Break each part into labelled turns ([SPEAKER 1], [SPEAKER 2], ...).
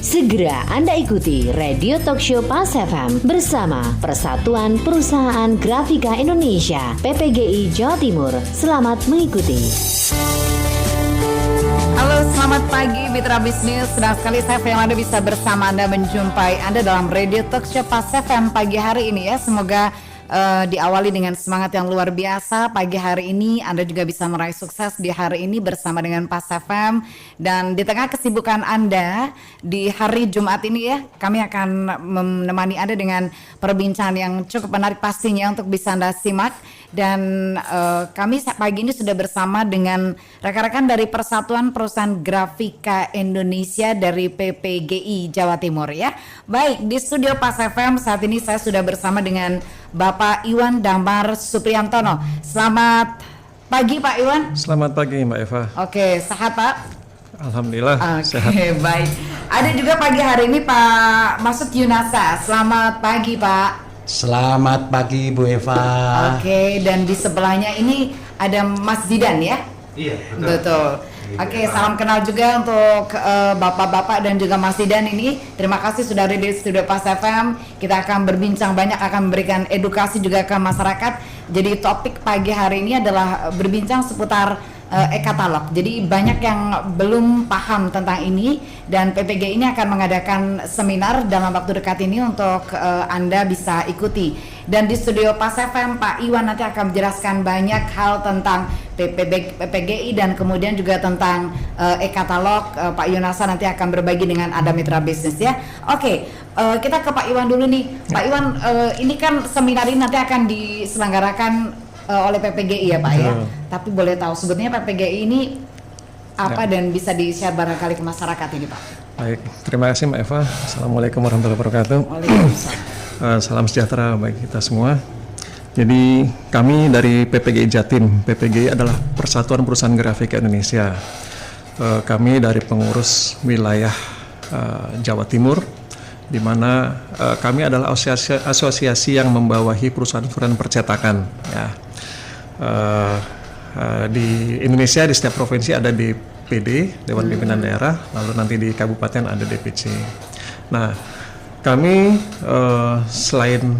[SPEAKER 1] Segera Anda ikuti Radio Talk Show Pas FM bersama Persatuan Perusahaan Grafika Indonesia (PPGI) Jawa Timur. Selamat mengikuti.
[SPEAKER 2] Halo, selamat pagi mitra bisnis. Senang sekali saya Anda bisa bersama Anda menjumpai Anda dalam Radio Talk Show Pas FM pagi hari ini ya. Semoga diawali dengan semangat yang luar biasa pagi hari ini. Anda juga bisa meraih sukses di hari ini bersama dengan Pas FM. Dan di tengah kesibukan Anda di hari Jumat ini ya, kami akan menemani Anda dengan perbincangan yang cukup menarik pastinya untuk bisa Anda simak. Dan kami pagi ini sudah bersama dengan rekan-rekan dari Persatuan Perusahaan Grafika Indonesia dari PPGI Jawa Timur ya. Baik, di studio Pas FM saat ini saya sudah bersama dengan Bapak Iwan Damar Supriyantono. Selamat pagi Pak Iwan.
[SPEAKER 3] Selamat pagi Mbak Eva.
[SPEAKER 2] Oke, sehat Pak?
[SPEAKER 3] Alhamdulillah sehat.
[SPEAKER 2] Oke, baik. Ada juga pagi hari ini Pak Masud Yunasa. Selamat pagi Pak.
[SPEAKER 4] Selamat pagi Bu Eva.
[SPEAKER 2] Oke, dan di sebelahnya ini ada Mas Zidan ya?
[SPEAKER 4] Iya,
[SPEAKER 2] betul. Oke, salam kenal juga untuk bapak-bapak dan juga Mas Zidan ini. Terima kasih sudah ada di studio Pas FM. Kita akan berbincang banyak, akan memberikan edukasi juga ke masyarakat. Jadi topik pagi hari ini adalah berbincang seputar e-katalog. Jadi banyak yang belum paham tentang ini dan PPG ini akan mengadakan seminar dalam waktu dekat ini untuk Anda bisa ikuti. Dan di studio Pas FM Pak Iwan nanti akan menjelaskan banyak hal tentang PPGI dan kemudian juga tentang e-katalog. Pak Yunasa nanti akan berbagi dengan Anda mitra bisnis ya. Oke, kita ke Pak Iwan dulu nih. Pak Iwan, ini kan seminar ini nanti akan diselenggarakan oleh PPGI ya Pak ya. Tapi boleh tahu sebetulnya PPGI ini apa dan bisa di-share barangkali ke masyarakat ini Pak.
[SPEAKER 3] Baik, terima kasih Mbak Eva. Assalamualaikum warahmatullahi wabarakatuh.
[SPEAKER 2] Waalaikumsalam.
[SPEAKER 3] Salam sejahtera bagi kita semua. Jadi kami dari PPGI Jatim. PPGI adalah Persatuan Perusahaan Grafika Indonesia. Kami dari pengurus wilayah Jawa Timur, di mana kami adalah asosiasi yang membawahi perusahaan-perusahaan percetakan ya. Di Indonesia di setiap provinsi ada DPD, Dewan Pimpinan Daerah, lalu nanti di kabupaten ada DPC. Nah, kami selain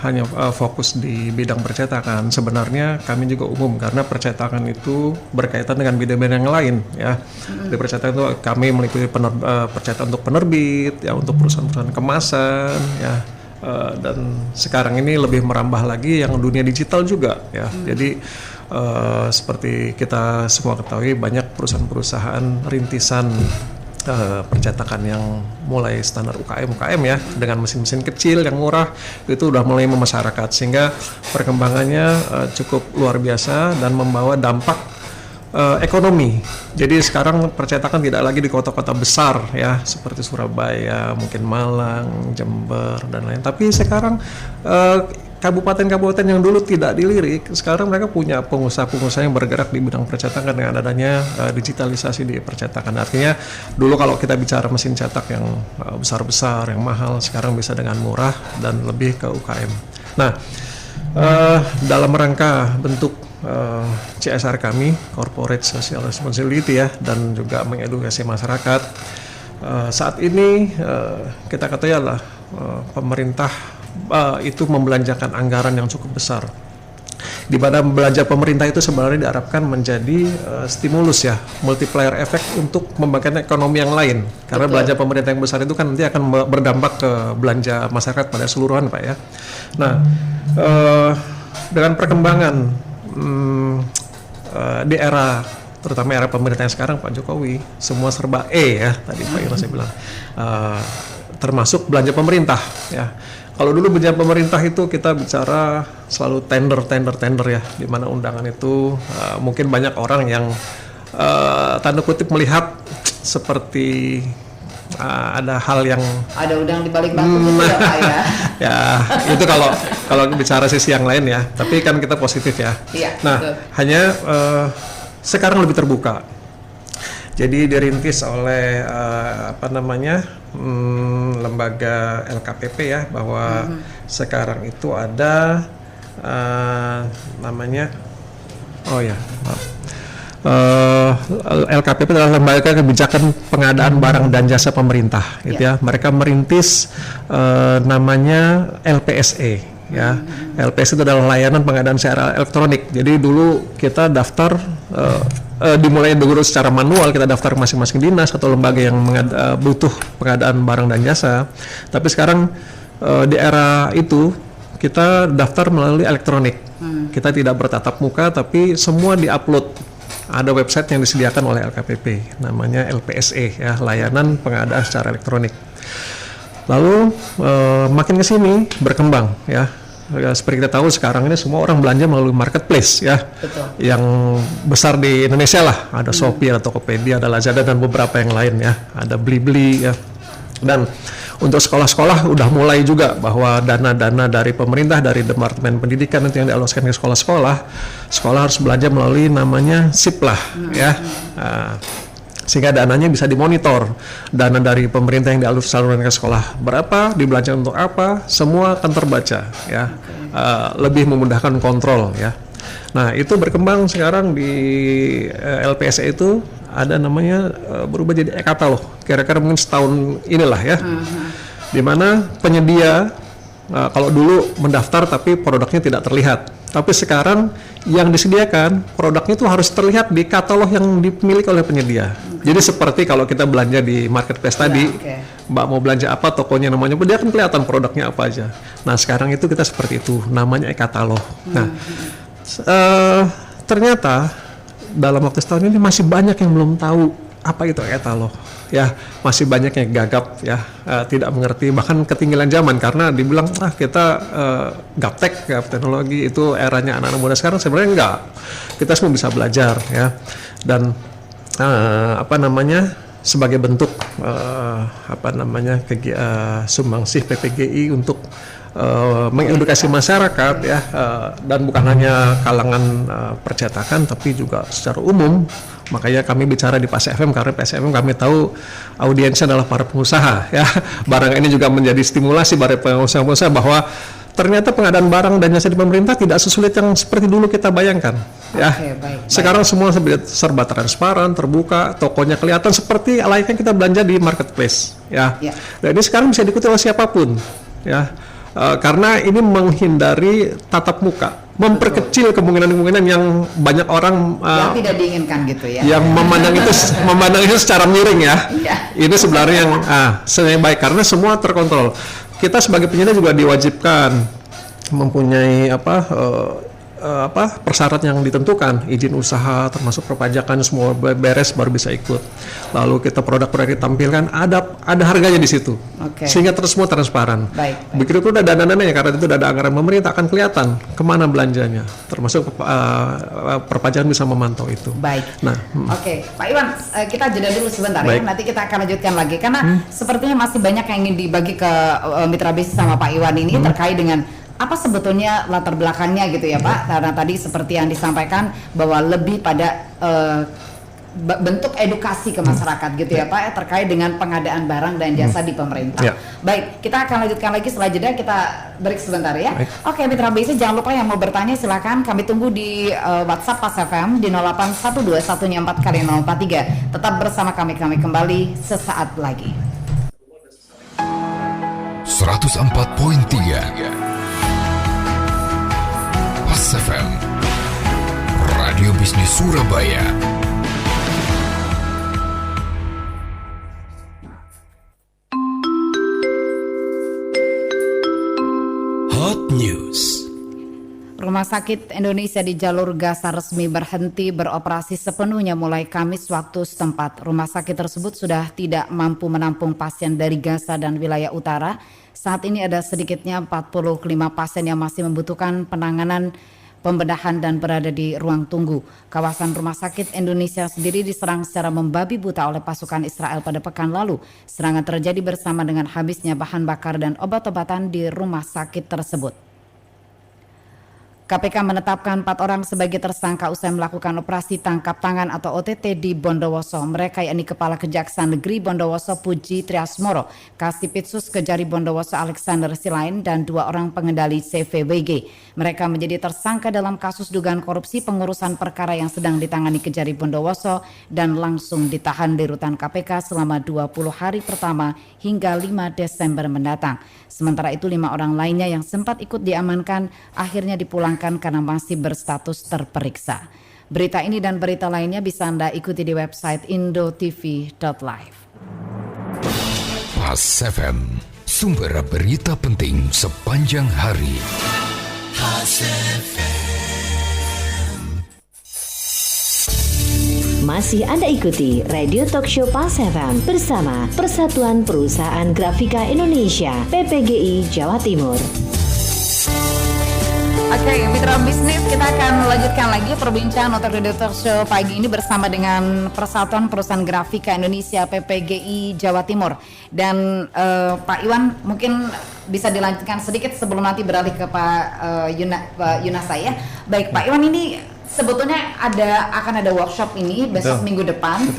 [SPEAKER 3] hanya fokus di bidang percetakan, sebenarnya kami juga umum karena percetakan itu berkaitan dengan bidang-bidang yang lain ya. Di percetakan itu kami meliputi percetakan untuk penerbit, ya untuk perusahaan-perusahaan kemasan ya. Dan sekarang ini lebih merambah lagi yang dunia digital juga ya. Jadi seperti kita semua ketahui banyak perusahaan-perusahaan rintisan percetakan yang mulai standar UKM ya, dengan mesin-mesin kecil yang murah itu udah mulai memasyarakat, sehingga perkembangannya cukup luar biasa dan membawa dampak ekonomi. Jadi sekarang percetakan tidak lagi di kota-kota besar ya seperti Surabaya, mungkin Malang, Jember dan lain. Tapi sekarang kabupaten-kabupaten yang dulu tidak dilirik, sekarang mereka punya pengusaha-pengusaha yang bergerak di bidang percetakan dengan adanya digitalisasi di percetakan. Artinya dulu kalau kita bicara mesin cetak yang besar-besar, yang mahal, sekarang bisa dengan murah dan lebih ke UKM. Nah, dalam rangka bentuk CSR kami, Corporate Social Responsibility ya, dan juga mengedukasi masyarakat. Saat ini kita katakan adalah pemerintah itu membelanjakan anggaran yang cukup besar. Di mana belanja pemerintah itu sebenarnya diharapkan menjadi stimulus ya, multiplier effect untuk membangkitkan ekonomi yang lain. Karena betul, belanja pemerintah yang besar itu kan nanti akan berdampak ke belanja masyarakat pada seluruhan Pak ya. Nah, dengan perkembangan di era, terutama era pemerintahan sekarang Pak Jokowi, semua serba ya tadi Pak Yunus bilang, termasuk belanja pemerintah ya. Kalau dulu belanja pemerintah itu kita bicara selalu tender ya, di mana undangan itu mungkin banyak orang yang tanda kutip melihat seperti ada hal yang
[SPEAKER 2] ada udang di balik batu gitu ya Pak ya.
[SPEAKER 3] Ya itu kalau bicara sisi yang lain ya, tapi kan kita positif ya.
[SPEAKER 2] Iya,
[SPEAKER 3] nah betul. Hanya sekarang lebih terbuka. Jadi dirintis oleh lembaga LKPP ya, bahwa sekarang itu ada LKPP adalah lembaga kebijakan pengadaan barang dan jasa pemerintah, gitu ya. Mereka merintis namanya LPSE, ya. LPSE itu adalah layanan pengadaan secara elektronik. Jadi dulu kita daftar dimulai dulu secara manual, kita daftar masing-masing dinas atau lembaga yang butuh pengadaan barang dan jasa. Tapi sekarang di era itu kita daftar melalui elektronik. Kita tidak bertatap muka, tapi semua diupload. Ada website yang disediakan oleh LKPP, namanya LPSE, ya, layanan pengadaan secara elektronik. Lalu makin ke sini berkembang, ya. Seperti kita tahu sekarang ini semua orang belanja melalui marketplace, ya.
[SPEAKER 2] Betul.
[SPEAKER 3] Yang besar di Indonesia lah, ada Shopee, ada Tokopedia, ada Lazada dan beberapa yang lain, ya. Ada Blibli, ya. Dan untuk sekolah-sekolah udah mulai juga bahwa dana-dana dari pemerintah, dari Departemen Pendidikan nanti yang dialokasikan ke sekolah-sekolah, sekolah harus belanja melalui namanya SIP lah, ya. Sehingga dananya bisa dimonitor. Dana dari pemerintah yang disalurkan ke sekolah berapa, dibelanjakan untuk apa, semua akan terbaca, ya. Lebih memudahkan kontrol, ya. Nah, itu berkembang sekarang di LPSE itu ada namanya berubah jadi e-katalog. Kira-kira mungkin setahun inilah, ya. Di mana penyedia kalau dulu mendaftar tapi produknya tidak terlihat. Tapi sekarang yang disediakan produknya itu harus terlihat di katalog yang dimiliki oleh penyedia. Jadi seperti kalau kita belanja di marketplace tadi, Mbak mau belanja apa, tokonya namanya, dia kan kelihatan produknya apa aja. Nah, sekarang itu kita seperti itu, namanya e-katalog. Nah, ternyata dalam waktu setahun ini masih banyak yang belum tahu apa itu e-katalog, ya. Masih banyak yang gagap, ya, tidak mengerti, bahkan ketinggalan zaman karena dibilang kita gaptek, gap teknologi, itu eranya anak-anak muda sekarang. Sebenarnya enggak, kita semua bisa belajar, ya. Dan sebagai bentuk sumbangsih PPGI untuk mengedukasi masyarakat, ya, dan bukan hanya kalangan percetakan tapi juga secara umum. Makanya kami bicara di PAS FM karena PAS FM kami tahu audiensnya adalah para pengusaha, ya. Barang ini juga menjadi stimulasi bagi pengusaha-pengusaha bahwa ternyata pengadaan barang dan jasa di pemerintah tidak sesulit yang seperti dulu kita bayangkan, ya. Sekarang semua serba transparan, terbuka, tokonya kelihatan seperti layaknya kita belanja di marketplace, ya. Dan ini sekarang bisa diikuti oleh siapapun, ya. Karena ini menghindari tatap muka, memperkecil kemungkinan-kemungkinan yang banyak orang
[SPEAKER 2] yang tidak diinginkan gitu, ya.
[SPEAKER 3] Yang memandang itu secara miring, ya. Ini sebenarnya yang sebenarnya baik karena semua terkontrol. Kita sebagai penyedia juga diwajibkan mempunyai persyaratan yang ditentukan, izin usaha termasuk perpajakan semua beres baru bisa ikut. Lalu kita produk-produk ditampilkan ada harganya di situ, sehingga semua transparan. Begitu udah dana-dananya karena itu ada anggaran pemerintah akan kelihatan kemana belanjanya, termasuk perpajakan bisa memantau itu. Nah,
[SPEAKER 2] Pak Iwan, kita jeda dulu sebentar, ya. Nanti kita akan lanjutkan lagi karena sepertinya masih banyak yang ingin dibagi ke mitra bisnis sama Pak Iwan ini terkait dengan apa sebetulnya latar belakangnya gitu, ya, Pak? Karena tadi seperti yang disampaikan bahwa lebih pada bentuk edukasi ke masyarakat gitu, ya, Pak, terkait dengan pengadaan barang dan jasa di pemerintah. Baik, kita akan lanjutkan lagi setelah jeda, kita break sebentar, ya. Oke, mitra bisnis, jangan lupa yang mau bertanya silakan kami tunggu di WhatsApp PAS FM di 0812144043. Tetap bersama kami kembali sesaat lagi.
[SPEAKER 5] 104.3 PAS FM, Radio Bisnis Surabaya. Hot News.
[SPEAKER 2] Rumah Sakit Indonesia di jalur Gaza resmi berhenti beroperasi sepenuhnya mulai Kamis waktu setempat. Rumah sakit tersebut sudah tidak mampu menampung pasien dari Gaza dan wilayah utara. Saat ini ada sedikitnya 45 pasien yang masih membutuhkan penanganan pembedahan dan berada di ruang tunggu. Kawasan Rumah Sakit Indonesia sendiri diserang secara membabi buta oleh pasukan Israel pada pekan lalu. Serangan terjadi bersama dengan habisnya bahan bakar dan obat-obatan di rumah sakit tersebut. KPK menetapkan 4 orang sebagai tersangka usai melakukan operasi tangkap tangan atau OTT di Bondowoso. Mereka yakni Kepala Kejaksaan Negeri Bondowoso Puji Triasmoro, Kasipitsus Kejari Bondowoso Alexander Silain, dan 2 orang pengendali CVWG. Mereka menjadi tersangka dalam kasus dugaan korupsi pengurusan perkara yang sedang ditangani Kejari Bondowoso dan langsung ditahan di rutan KPK selama 20 hari pertama hingga 5 Desember mendatang. Sementara itu 5 orang lainnya yang sempat ikut diamankan akhirnya dipulangkan karena masih berstatus terperiksa. Berita ini dan berita lainnya bisa Anda ikuti di website indotv.live.
[SPEAKER 5] Pas FM, sumber berita penting sepanjang hari.
[SPEAKER 1] Masih Anda ikuti Radio Talkshow Pas FM bersama Persatuan Perusahaan Grafika Indonesia PPGI Jawa Timur.
[SPEAKER 2] Oke, mitra bisnis, kita akan melanjutkan lagi perbincangan untuk Radio Talkshow pagi ini bersama dengan Persatuan Perusahaan Grafika Indonesia PPGI Jawa Timur. Dan Pak Iwan mungkin bisa dilanjutkan sedikit sebelum nanti beralih ke Pak Yunasa ya. Baik Pak Iwan, ini sebetulnya akan ada workshop ini besok minggu depan.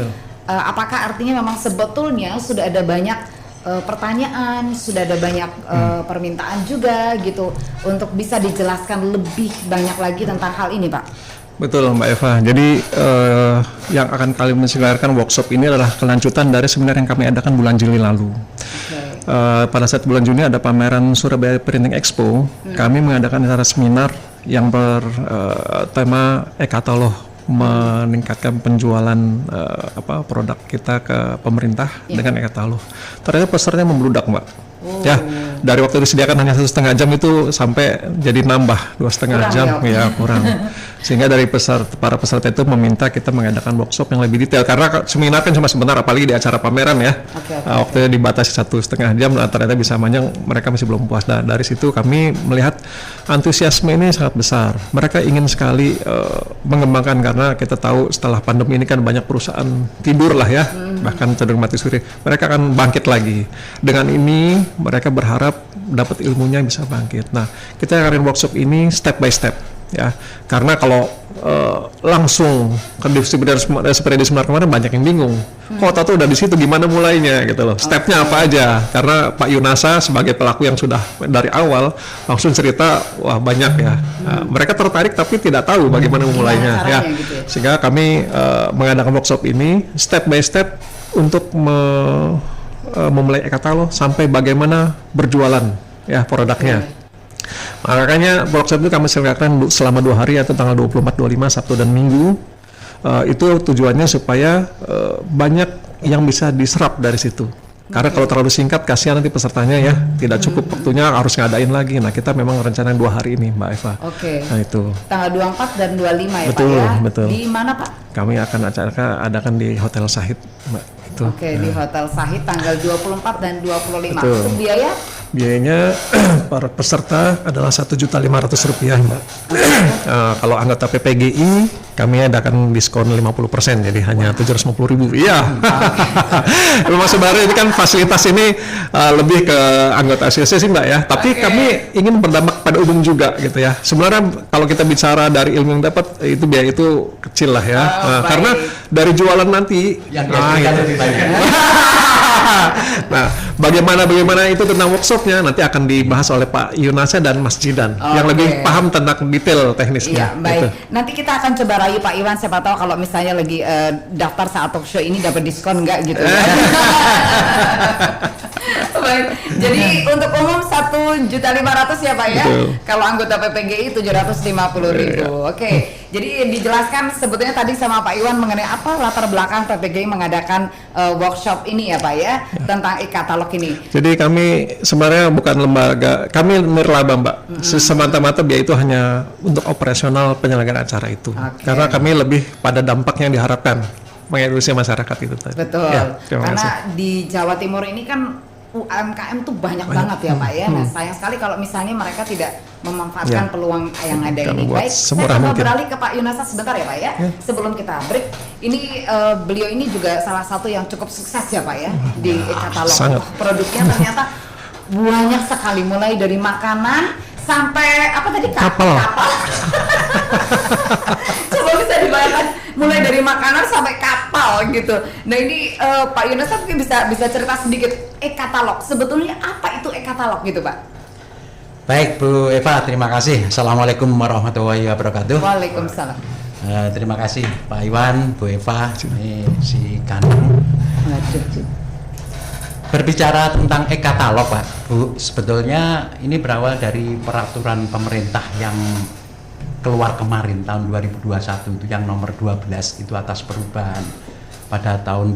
[SPEAKER 2] Apakah artinya memang sebetulnya sudah ada banyak pertanyaan, sudah ada banyak permintaan juga gitu untuk bisa dijelaskan lebih banyak lagi tentang hal ini, Pak?
[SPEAKER 3] Betul Mbak Eva, jadi yang akan kami menyelenggarakan workshop ini adalah kelanjutan dari seminar yang kami adakan bulan Juli lalu. Pada saat bulan Juni ada pameran Surabaya Printing Expo, kami mengadakan acara seminar yang bertema e-katalog, meningkatkan penjualan produk kita ke pemerintah dengan e-katalog. Ternyata pesertanya membludak, Mbak. Ya, dari waktu disediakan hanya 1,5 jam itu sampai jadi nambah 2,5 jam, ya kurang. Sehingga dari para peserta itu meminta kita mengadakan workshop yang lebih detail karena seminar kan cuma sebentar, apalagi di acara pameran ya. Waktunya dibatasi 1,5 jam, ternyata bisa panjang, mereka masih belum puas. Dan dari situ kami melihat antusiasme ini sangat besar. Mereka ingin sekali mengembangkan karena kita tahu setelah pandemi ini kan banyak perusahaan tidur lah ya, bahkan cenderung mati suri. Mereka akan bangkit lagi. Dengan ini mereka berharap dapat ilmunya bisa bangkit. Nah, kita akan workshop ini step by step ya, karena kalau langsung ke seperti di seminar kemarin banyak yang bingung. Kok tahu udah di situ gimana mulainya gitu loh. Stepnya apa aja? Karena Pak Yunasa sebagai pelaku yang sudah dari awal langsung cerita, wah banyak ya. Mereka tertarik tapi tidak tahu bagaimana memulainya ya. Gitu ya. Sehingga kami mengadakan workshop ini step by step untuk memulai e-katalog sampai bagaimana berjualan ya produknya. Makanya workshop itu kami selenggarakan selama 2 hari atau tanggal 24, 25 Sabtu dan Minggu. Itu tujuannya supaya banyak yang bisa diserap dari situ. Karena kalau terlalu singkat kasihan nanti pesertanya ya, tidak cukup waktunya, harus ngadain lagi. Nah, kita memang rencanain 2 hari ini, Mbak Eva. Nah, itu.
[SPEAKER 2] Tanggal 24 dan 25 ya,
[SPEAKER 3] betul,
[SPEAKER 2] Pak ya.
[SPEAKER 3] Betul.
[SPEAKER 2] Di mana, Pak?
[SPEAKER 3] Kami akan adakan di Hotel Sahid, Mbak. Itu.
[SPEAKER 2] Di Hotel Sahid tanggal 24 dan 25. Betul. Untuk biaya?
[SPEAKER 3] Biayanya para peserta adalah Rp1.500.000, Mbak. Kalau anggota PPGI kami adakan diskon 50%, jadi hanya Rp750.000. Iya. Memang sebenarnya ini kan fasilitas ini lebih ke anggota asosiasi, Mbak ya. Tapi kami ingin berdampak pada umum juga gitu ya. Sebenarnya kalau kita bicara dari ilmu yang dapat, itu biaya itu kecil lah ya. Karena dari jualan nanti
[SPEAKER 4] yang lebih banyak.
[SPEAKER 3] Nah, bagaimana itu tentang workshopnya nanti akan dibahas oleh Pak Yunasa dan Mas Jidan yang lebih paham tentang detail teknisnya.
[SPEAKER 2] Iya, baik. Gitu. Nanti kita akan coba rayu Pak Iwan, siapa tahu kalau misalnya lagi daftar saat talk show ini dapat diskon enggak gitu ya. Baik. Jadi untuk umum 1.500.000 ya Pak ya. Betul. Kalau anggota PPGI 750.000. Oke. Jadi dijelaskan sebetulnya tadi sama Pak Iwan mengenai apa latar belakang PPGI mengadakan workshop ini ya Pak ya, tentang e-katalog ini. Jadi
[SPEAKER 3] kami sebenarnya bukan lembaga, kami nirlaba Mbak. Semata-mata biaya itu hanya untuk operasional penyelenggaraan acara itu. Karena kami lebih pada dampak yang diharapkan mengedukasi masyarakat itu tadi.
[SPEAKER 2] Betul. Ya, karena di Jawa Timur ini kan UMKM tuh banyak banget ya Pak ya. Nah sayang sekali kalau misalnya mereka tidak memanfaatkan peluang yang ada ini. Baik, saya mau beralih ke Pak Yunasa sebentar ya Pak ya. Sebelum kita break, ini beliau ini juga salah satu yang cukup sukses ya Pak ya di e-katalog. Produknya ternyata banyak sekali, mulai dari makanan sampai apa tadi
[SPEAKER 3] Kapal.
[SPEAKER 2] Coba bisa dibayangkan mulai dari makanan sampai kapal gitu. Nah ini Pak Yunus mungkin bisa cerita sedikit e-katalog. Sebetulnya apa itu e-katalog gitu Pak?
[SPEAKER 4] Baik Bu Eva, terima kasih. Assalamualaikum warahmatullahi wabarakatuh.
[SPEAKER 2] Waalaikumsalam.
[SPEAKER 4] Terima kasih Pak Iwan, Bu Eva, ini si Kanang. Berbicara tentang e-katalog Pak, Bu, sebetulnya ini berawal dari peraturan pemerintah yang keluar kemarin tahun 2021 itu yang nomor 12 itu atas perubahan pada tahun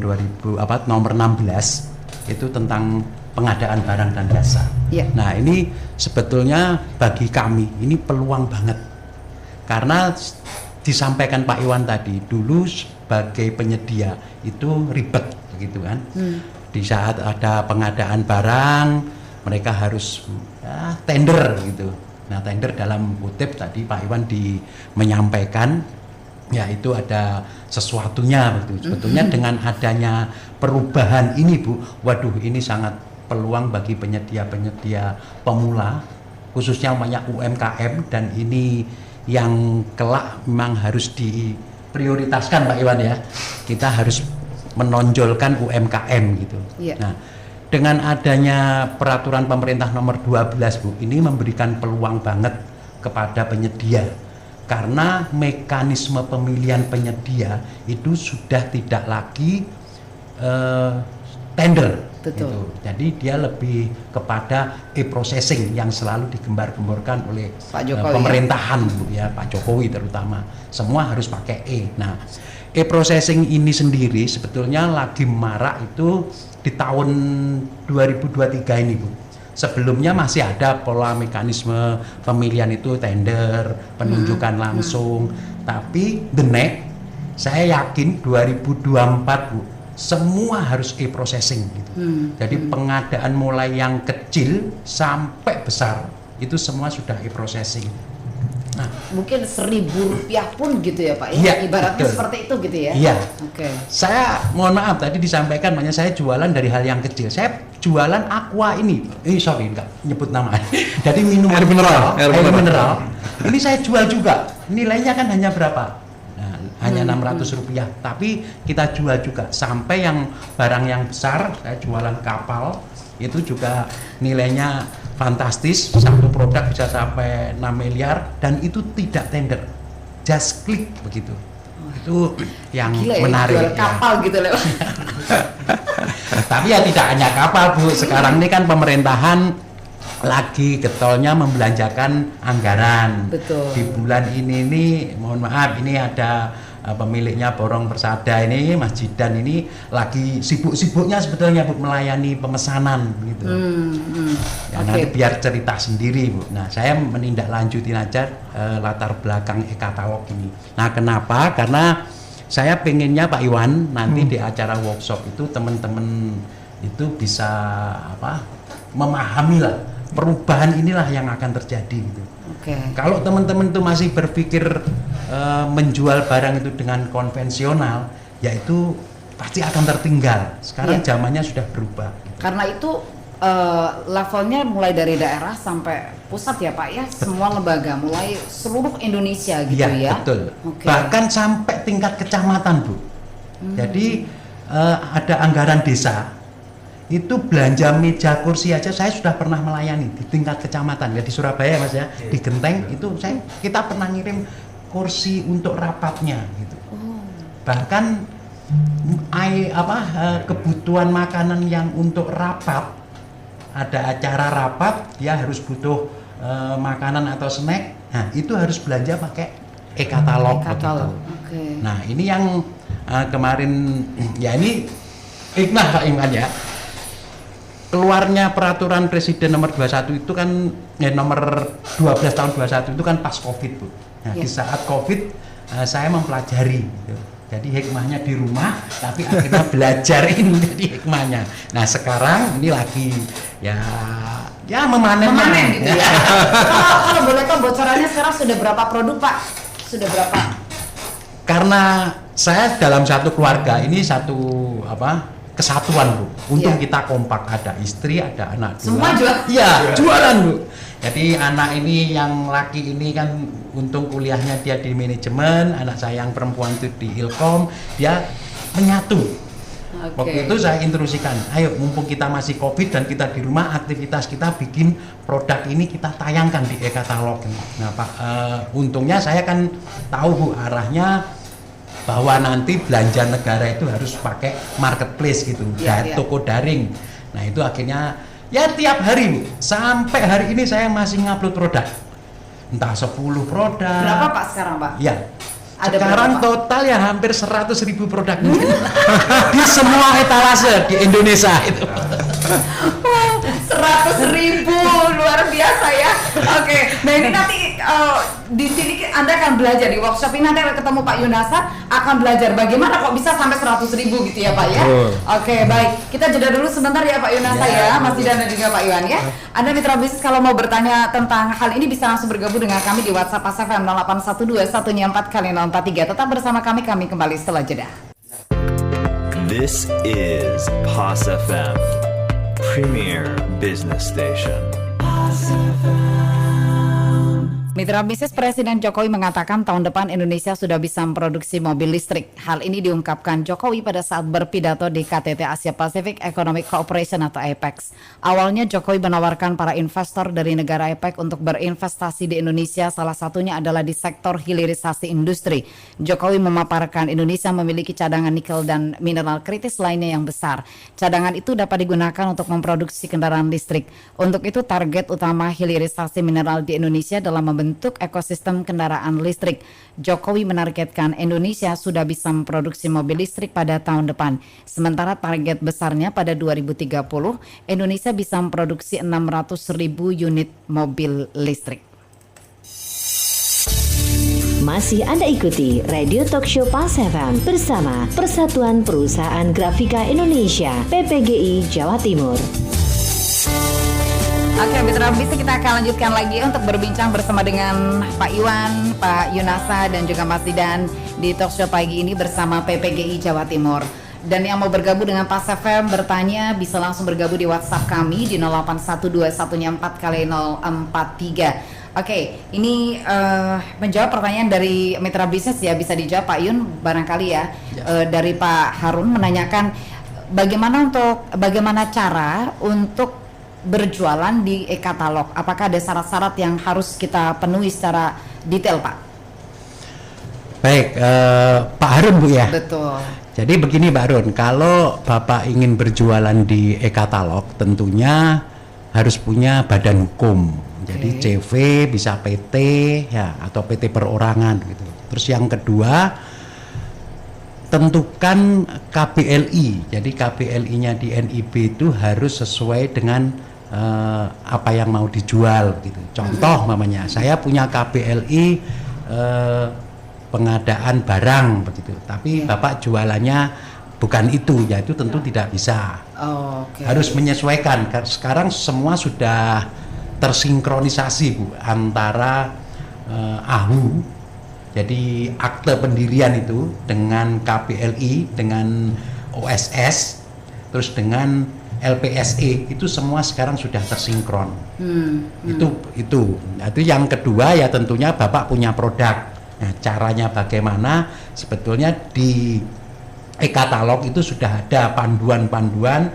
[SPEAKER 4] nomor 16 itu tentang pengadaan barang dan jasa.
[SPEAKER 2] Ya.
[SPEAKER 4] Nah ini sebetulnya bagi kami ini peluang banget karena disampaikan Pak Iwan tadi dulu sebagai penyedia itu ribet begitu kan. Di saat ada pengadaan barang mereka harus tender gitu. Nah tender dalam kutip tadi Pak Iwan menyampaikan ya itu ada sesuatunya begitu. Sebetulnya dengan adanya perubahan ini Bu, waduh ini sangat peluang bagi penyedia-penyedia pemula khususnya banyak UMKM dan ini yang kelak memang harus diprioritaskan Pak Iwan ya. Kita harus menonjolkan UMKM gitu.
[SPEAKER 2] Iya.
[SPEAKER 4] Nah, dengan adanya peraturan pemerintah nomor 12 Bu, ini memberikan peluang banget kepada penyedia. Karena mekanisme pemilihan penyedia itu sudah tidak lagi tender.
[SPEAKER 2] Betul.
[SPEAKER 4] Gitu. Jadi dia lebih kepada e-processing yang selalu digembar-gemborkan oleh
[SPEAKER 2] Pak Jokowi,
[SPEAKER 4] pemerintahan Bu ya, Pak Jokowi terutama. Semua harus pakai E. Nah, e-processing ini sendiri sebetulnya lagi marak itu di tahun 2023 ini Bu. Sebelumnya masih ada pola mekanisme pemilihan itu tender, penunjukan langsung. Tapi the next saya yakin 2024 Bu semua harus e-processing gitu. Jadi pengadaan mulai yang kecil sampai besar itu semua sudah e-processing. Nah,
[SPEAKER 2] mungkin Rp1.000 pun gitu ya Pak ya?
[SPEAKER 4] Iya,
[SPEAKER 2] Ibaratnya
[SPEAKER 4] betul.
[SPEAKER 2] seperti itu gitu ya?
[SPEAKER 4] Iya.
[SPEAKER 2] Oke.
[SPEAKER 4] Saya mohon maaf tadi disampaikan makanya saya jualan dari hal yang kecil. Saya jualan aqua ini. Sorry enggak nyebut nama. Jadi minuman air mineral. Ini saya jual juga. Nilainya kan hanya berapa? Nah, hanya Rp600. Tapi kita jual juga sampai yang barang yang besar saya jualan kapal itu juga nilainya fantastis, satu produk bisa sampai 6 miliar dan itu tidak tender, just click begitu. Itu yang
[SPEAKER 2] Gila
[SPEAKER 4] menarik.
[SPEAKER 2] ya, jual kapal gitu loh.
[SPEAKER 4] Tapi ya tidak hanya kapal Bu, sekarang ini kan pemerintahan lagi getolnya membelanjakan anggaran.
[SPEAKER 2] Betul.
[SPEAKER 4] Di bulan ini nih, mohon maaf ini ada pemiliknya Borong Persada ini Mas Jidan ini lagi sibuk-sibuknya sebetulnya Bu melayani pemesanan gitu. Ya, nanti biar cerita sendiri Bu. Nah saya menindaklanjutin aja latar belakang e-katalog ini. Nah kenapa? Karena saya pengennya Pak Iwan nanti di acara workshop itu teman-teman itu bisa memahami lah perubahan inilah yang akan terjadi gitu.
[SPEAKER 2] Oke.
[SPEAKER 4] Kalau teman-teman itu masih berpikir menjual barang itu dengan konvensional, yaitu pasti akan tertinggal. Sekarang zamannya sudah berubah.
[SPEAKER 2] Karena itu levelnya mulai dari daerah sampai pusat ya Pak ya, semua lembaga, mulai seluruh Indonesia gitu ya.
[SPEAKER 4] Betul.
[SPEAKER 2] Oke.
[SPEAKER 4] Bahkan sampai tingkat kecamatan Bu. Jadi ada anggaran desa. Itu belanja meja kursi aja saya sudah pernah melayani di tingkat kecamatan ya di Surabaya Mas ya, di Genteng itu kita pernah ngirim kursi untuk rapatnya gitu. Bahkan kebutuhan makanan yang untuk rapat, ada acara rapat dia harus butuh makanan atau snack, nah itu harus belanja pakai e-katalog.
[SPEAKER 2] Oke.
[SPEAKER 4] Nah ini yang kemarin ya ini hikmah Pak Iman ya. Keluarnya peraturan Presiden nomor 21 itu kan nomor 12 tahun 21 itu kan pas Covid Bu. Nah, di saat Covid saya mempelajari gitu. Jadi hikmahnya di rumah tapi akhirnya belajar ini jadi hikmahnya. Nah, sekarang ini lagi ya memanen
[SPEAKER 2] gitu ya. Kalau boleh tahu bocorannya sekarang sudah berapa produk Pak? Sudah berapa?
[SPEAKER 4] Karena saya dalam satu keluarga ini satu kesatuan Bu. Untung
[SPEAKER 2] Iya.
[SPEAKER 4] kita kompak, ada istri, ada anak dua.
[SPEAKER 2] Semua jual?
[SPEAKER 4] Iya, jualan Bu. Jadi anak ini yang laki ini kan untung kuliahnya dia di manajemen, anak saya yang perempuan itu di Ilkom, dia menyatu. Waktu itu saya instruksikan, ayo mumpung kita masih COVID dan kita di rumah, aktivitas kita bikin produk ini kita tayangkan di e-katalog. Nah Pak, untungnya saya kan tahu Bu arahnya bahwa nanti belanja negara itu harus pakai marketplace gitu, toko daring. Nah itu akhirnya ya tiap hari Bu, sampai hari ini saya masih ngupload produk, entah 10 produk.
[SPEAKER 2] Berapa Pak sekarang Pak?
[SPEAKER 4] Ya.
[SPEAKER 2] Ada
[SPEAKER 4] Sekarang
[SPEAKER 2] berapa, Pak?
[SPEAKER 4] total ya hampir 100.000 produk di semua etalase di Indonesia itu.
[SPEAKER 2] 100.000, luar biasa ya. Oke, nah ini nanti di sini Anda akan belajar di workshop ini, nanti akan ketemu Pak Yunasa, akan belajar bagaimana kok bisa sampai 100.000 gitu ya Pak ya.
[SPEAKER 3] Betul.
[SPEAKER 2] Oke, baik. Kita jeda dulu sebentar ya Pak Yunasa ya, Mas Didan dan juga Pak Iwan ya. Anda mitra bisnis kalau mau bertanya tentang hal ini bisa langsung bergabung dengan kami di WhatsApp Pas FM 0812-144-043. Tetap bersama kami kembali setelah jeda.
[SPEAKER 6] This is Pas FM, premier business station.
[SPEAKER 2] Mitra bisnis Presiden Jokowi mengatakan tahun depan Indonesia sudah bisa memproduksi mobil listrik. Hal ini diungkapkan Jokowi pada saat berpidato di KTT Asia Pacific Economic Cooperation atau APEC. Awalnya Jokowi menawarkan para investor dari negara APEC untuk berinvestasi di Indonesia, salah satunya adalah di sektor hilirisasi industri. Jokowi memaparkan Indonesia memiliki cadangan nikel dan mineral kritis lainnya yang besar. Cadangan itu dapat digunakan untuk memproduksi kendaraan listrik. Untuk itu target utama hilirisasi mineral di Indonesia dalam membentuk ekosistem kendaraan listrik. Jokowi menargetkan Indonesia sudah bisa memproduksi mobil listrik pada tahun depan. Sementara target besarnya pada 2030, Indonesia bisa memproduksi 600.000 unit mobil listrik.
[SPEAKER 1] Masih Anda ikuti Radio Talkshow Pas FM bersama Persatuan Perusahaan Grafika Indonesia PPGI Jawa Timur.
[SPEAKER 2] Oke, mitra bisnis kita akan lanjutkan lagi untuk berbincang bersama dengan Pak Iwan, Pak Yunasa dan juga Mas Didan di talkshow pagi ini bersama PPGI Jawa Timur. Dan yang mau bergabung dengan Pas FM bertanya bisa langsung bergabung di WhatsApp kami di 0812144043. Oke, ini menjawab pertanyaan dari mitra bisnis ya, bisa dijawab Pak Yun barangkali ya. Dari Pak Harun menanyakan bagaimana cara untuk berjualan di e-katalog. Apakah ada syarat-syarat yang harus kita penuhi secara detail, Pak?
[SPEAKER 4] Baik, Pak Harun Bu ya.
[SPEAKER 2] Betul.
[SPEAKER 4] Jadi begini Pak Harun, kalau Bapak ingin berjualan di e-katalog tentunya harus punya badan hukum. Jadi CV, bisa PT ya atau PT perorangan gitu. Terus yang kedua, tentukan KBLI. Jadi KBLI-nya di NIB itu harus sesuai dengan apa yang mau dijual gitu. Contoh mamanya, saya punya KBLI pengadaan barang begitu. Tapi Bapak jualannya bukan itu, ya itu tentu tidak bisa. Harus menyesuaikan. Sekarang semua sudah tersinkronisasi Bu antara AHU, jadi akte pendirian itu dengan KBLI, dengan OSS, terus dengan LPSE, itu semua sekarang sudah tersinkron. Itu yang kedua ya tentunya Bapak punya produk. Nah, caranya bagaimana? Sebetulnya di e-katalog itu sudah ada panduan-panduan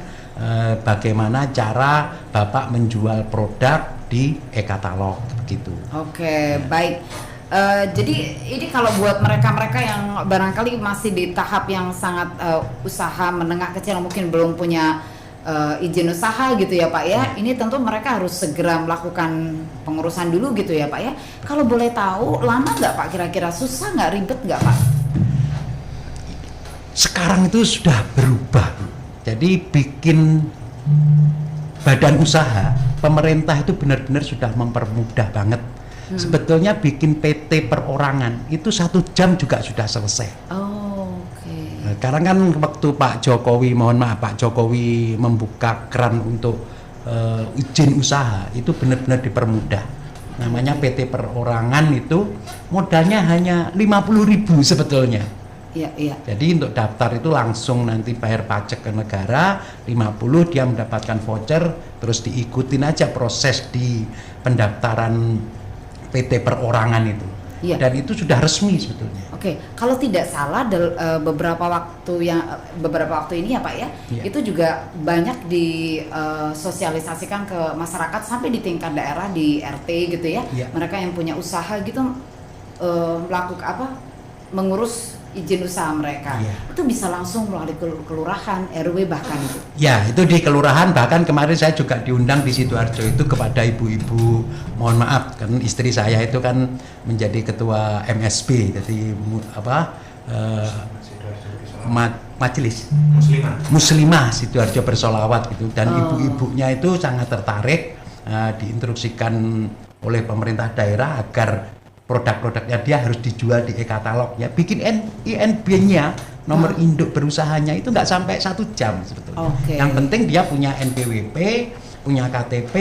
[SPEAKER 4] bagaimana cara Bapak menjual produk di e-katalog begitu.
[SPEAKER 2] Oke, baik. Jadi ini kalau buat mereka-mereka yang barangkali masih di tahap yang sangat usaha menengah kecil, mungkin belum punya izin usaha gitu ya Pak ya, ini tentu mereka harus segera melakukan pengurusan dulu gitu ya Pak ya. Kalau boleh tahu lama nggak Pak, kira-kira susah nggak, ribet nggak Pak?
[SPEAKER 4] Sekarang itu sudah berubah, jadi bikin badan usaha pemerintah itu benar-benar sudah mempermudah banget. Sebetulnya bikin PT perorangan itu 1 jam juga sudah selesai. Sekarang kan waktu Pak Jokowi, Pak Jokowi membuka keran untuk izin usaha itu benar-benar dipermudah. Namanya PT perorangan itu modalnya hanya 50.000 sebetulnya.
[SPEAKER 2] Iya.
[SPEAKER 4] Jadi untuk daftar itu langsung nanti bayar pajak ke negara 50, dia mendapatkan voucher, terus diikutin aja proses di pendaftaran PT perorangan itu.
[SPEAKER 2] Iya.
[SPEAKER 4] Dan itu sudah resmi sebetulnya.
[SPEAKER 2] Oke, kalau tidak salah beberapa waktu ini ya Pak ya,
[SPEAKER 4] Iya.
[SPEAKER 2] itu juga banyak disosialisasikan ke masyarakat sampai di tingkat daerah di RT gitu ya.
[SPEAKER 4] Iya.
[SPEAKER 2] Mereka yang punya usaha gitu mengurus izin usaha mereka.
[SPEAKER 4] Iya.
[SPEAKER 2] Itu bisa langsung melalui kelurahan, RW bahkan itu.
[SPEAKER 4] Ya, itu di kelurahan, bahkan kemarin saya juga diundang di Sidoarjo itu kepada ibu-ibu, mohon maaf kan istri saya itu kan menjadi ketua MSB, jadi majelis Muslimah Sidoarjo Bersolawat gitu, dan ibu-ibunya itu sangat tertarik, diinstruksikan oleh pemerintah daerah agar produk-produknya dia harus dijual di e-katalog ya, bikin INB-nya, nomor induk berusahanya itu nggak sampai 1 jam sebetulnya.
[SPEAKER 2] Oke.
[SPEAKER 4] Yang penting dia punya NPWP, punya KTP,